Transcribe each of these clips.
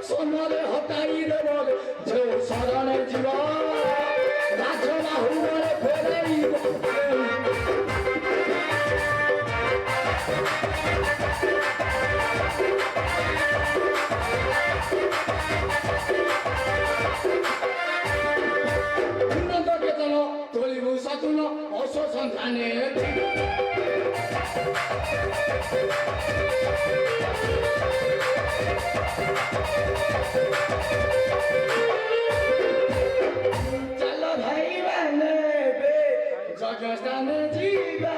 सोनरे हटाई देव जो शरण जीव राजबाहुरे फेरई तोलिबु सतुन असो सन्ताने चलो भाई बहने बे जगस्तान जीवा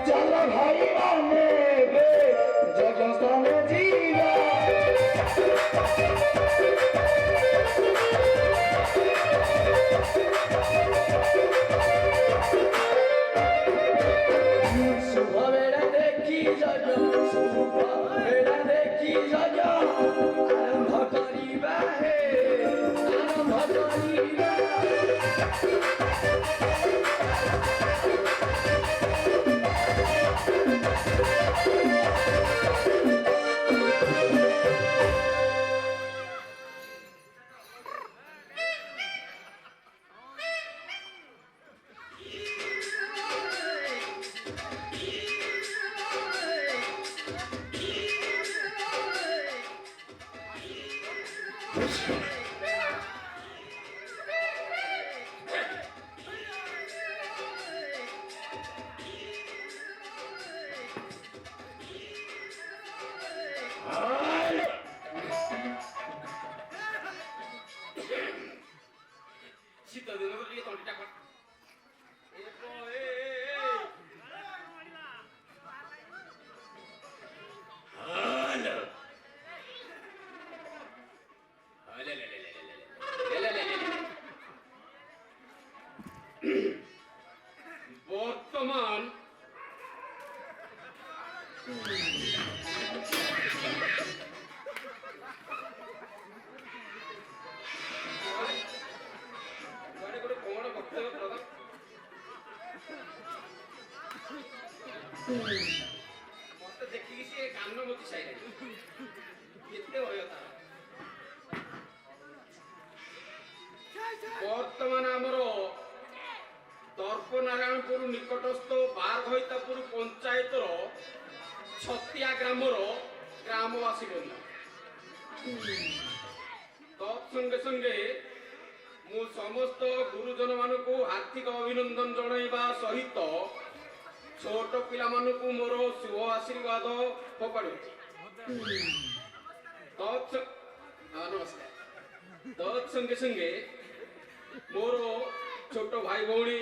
चलो भाई बहने बे जगस्तान जीवा ଶୀତ ଦିନ ଟିକେ ତଣ୍ଟିଟା ବର୍ତ୍ତମାନ ଗୋଟେ କଣ ବକ୍ତବ୍ୟ ପ୍ରଦାନ ମତେ ଦେଖିକି ସିଏ କାନ ମୋଚି ସାଇଲାଣି କେତେ ଭୟ ତାର। ବର୍ତ୍ତମାନ ଆମର ଦର୍ପନାରାୟଣପୁର ନିକଟସ୍ଥ ବାରଘଇତାପୁର ପଞ୍ଚାୟତର ଛତିଆ ଗ୍ରାମର ଗ୍ରାମବାସୀ ବନ୍ଧୁ ତତ୍ସଙ୍ଗେ ସଙ୍ଗେ ମୁଁ ସମସ୍ତ ଗୁରୁଜନ ମାନଙ୍କୁ ହାର୍ଦ୍ଦିକ ଅଭିନନ୍ଦନ ଜଣାଇବା ସହିତ ଛୋଟ ପିଲାମାନଙ୍କୁ ମୋର ଶୁଭ ଆଶୀର୍ବାଦ ଫୋପାଡୁଛି। ନମସ୍କାର। ତତ୍ସଙ୍ଗେ ସଙ୍ଗେ ମୋର ଛୋଟ ଭାଇ ଭଉଣୀ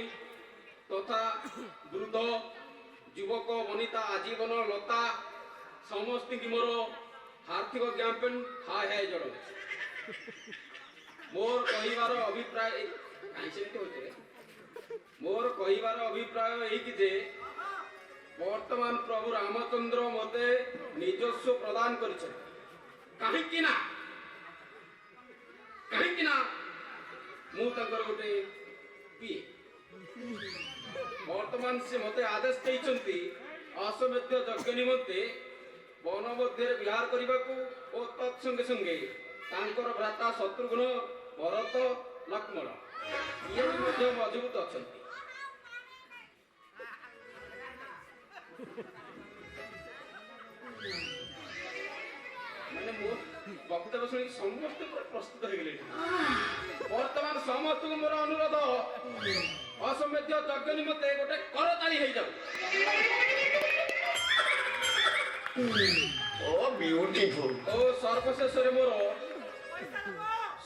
ତଥା ବୃଦ୍ଧ ଯୁବକ ବନିତା ଆଜୀବନ ଲତା ସମସ୍ତଙ୍କୁ ମୋର ହାର୍ଦ୍ଦିକ ଜ୍ଞାପନ ହାୟ ହାୟ ଜଣାଉଛି। ମୋର କହିବାର ଅଭିପ୍ରାୟ ଏଇକି ଯେ ବର୍ତ୍ତମାନ ପ୍ରଭୁ ରାମଚନ୍ଦ୍ର ମୋତେ ନିଜସ୍ୱ ପ୍ରଦାନ କରିଛନ୍ତି। କାହିଁକି ନା ମୁଁ ତାଙ୍କର ଗୋଟେ ପିଏ। ବର୍ତ୍ତମାନ ସେ ମୋତେ ଆଦେଶ ଦେଇଛନ୍ତି ଅଶ୍ୱମେଧ ଯଜ୍ଞ ନିମନ୍ତେ ବନ ମଧ୍ୟରେ ବିହାର କରିବାକୁ ଓ ତତ୍ସଙ୍ଗେ ସଙ୍ଗେ ତାଙ୍କର ଭ୍ରାତା ଶତ୍ରୁଘ୍ନ ଭରତ ଲକ୍ଷ୍ମଣ ଇଏ ମଧ୍ୟ ମଜବୁତ ଅଛନ୍ତି। ମାନେ ମୋ ବକ୍ତବ୍ୟ ଶୁଣିକି ସମସ୍ତେ ପ୍ରସ୍ତୁତ ହେଇଗଲେଣି। ବର୍ତ୍ତମାନ ସମସ୍ତଙ୍କୁ ମୋର ଅନୁରୋଧ ଅଶ୍ୱମେଧ ଯଜ୍ଞ ନିମନ୍ତେ ଗୋଟେ କରତାଳି ହେଇଯାଉ। ଓ ବିୟୁଟିଫୁଲ। ଓ ସର୍ବଶେଷରେ ମୋର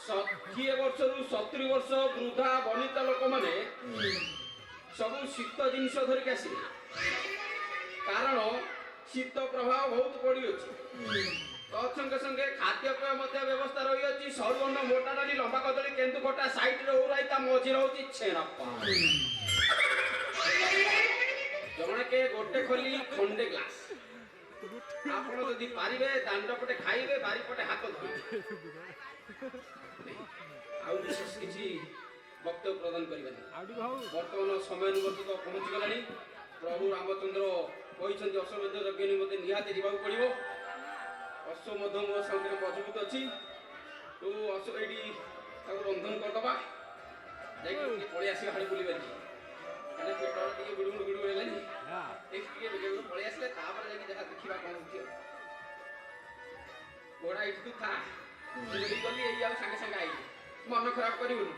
60 ବର୍ଷରୁ 70 ବର୍ଷ ବୃଦ୍ଧା ବନିତା ଲୋକମାନେ ସବୁ ଶୀତ ଜିନିଷ ଧରିକି ଆସିବେ, କାରଣ ଶୀତ ପ୍ରଭାବ ବହୁତ ପଡ଼ିଅଛି। ତତ୍ସଙ୍ଗେ ସଙ୍ଗେ ଖାଦ୍ୟପେୟ ମଧ୍ୟ ବ୍ୟବସ୍ଥା ରହିଅଛି। ସରୁଅନ୍ନ, ମୋଟା ଡାଲି, ଲମ୍ବା କଦଳୀ, କେନ୍ଦୁ ଖଟା, ସାଇଡରେ ଓରାଇତା, ମଝିରେ ହଉଛି ଛେନାପା। ଜଣକେ ଗୋଟେ ଖୋଲି ଖଣ୍ଡେ ଗ୍ଲାସ। ଆପଣ ଯଦି ପାରିବେ ଦାଣ୍ଡ ପଟେ ଖାଇବେ, ବାରିପଟେ ହାତ ଧୋଇବେ। ଆଉ ବିଶେଷ କିଛି ବକ୍ତବ୍ୟ ପ୍ରଦାନ କରିବେନି। ବର୍ତ୍ତମାନ ସମୟାନୁବର୍ତ୍ତିତ ପହଞ୍ଚିଗଲାଣି। ପ୍ରଭୁ ରାମଚନ୍ଦ୍ର କହିଛନ୍ତି ଅଶ୍ୱମେଧ ଯଜ୍ଞ ନିମନ୍ତେ ନିହାତି ଯିବାକୁ ପଡ଼ିବ। ଅଶ୍ୱ ମଧ୍ୟ ମୋ ସାଙ୍ଗରେ ମଜବୁତ ଅଛି। ତୁ ଏଇଠି ତାକୁ ବନ୍ଧନ କରିଦେବା, ଯାଇକି ଟିକେ ପଳେଇ ଆସିବା ହାଡ଼ି ବୁଲିବାନି। ହେଲେ ପେଟ ଟିକେ ଗୁଡ଼ୁଗୁଡ଼ ହେଲାନି, ଟିକେ ପଳେଇ ଆସିଲେ ତାପରେ ଯାଇକି ଯାହା ଦେଖିବା କ'ଣ ହଉଛି। ଘୋଡ଼ା ଏଇଠି ତୁ ଥା, ଗଲି ଏଇ ଆଉ ସାଙ୍ଗେ ସାଙ୍ଗେ ଆଇଲି, ମନ ଖରାପ କରିବୁନି।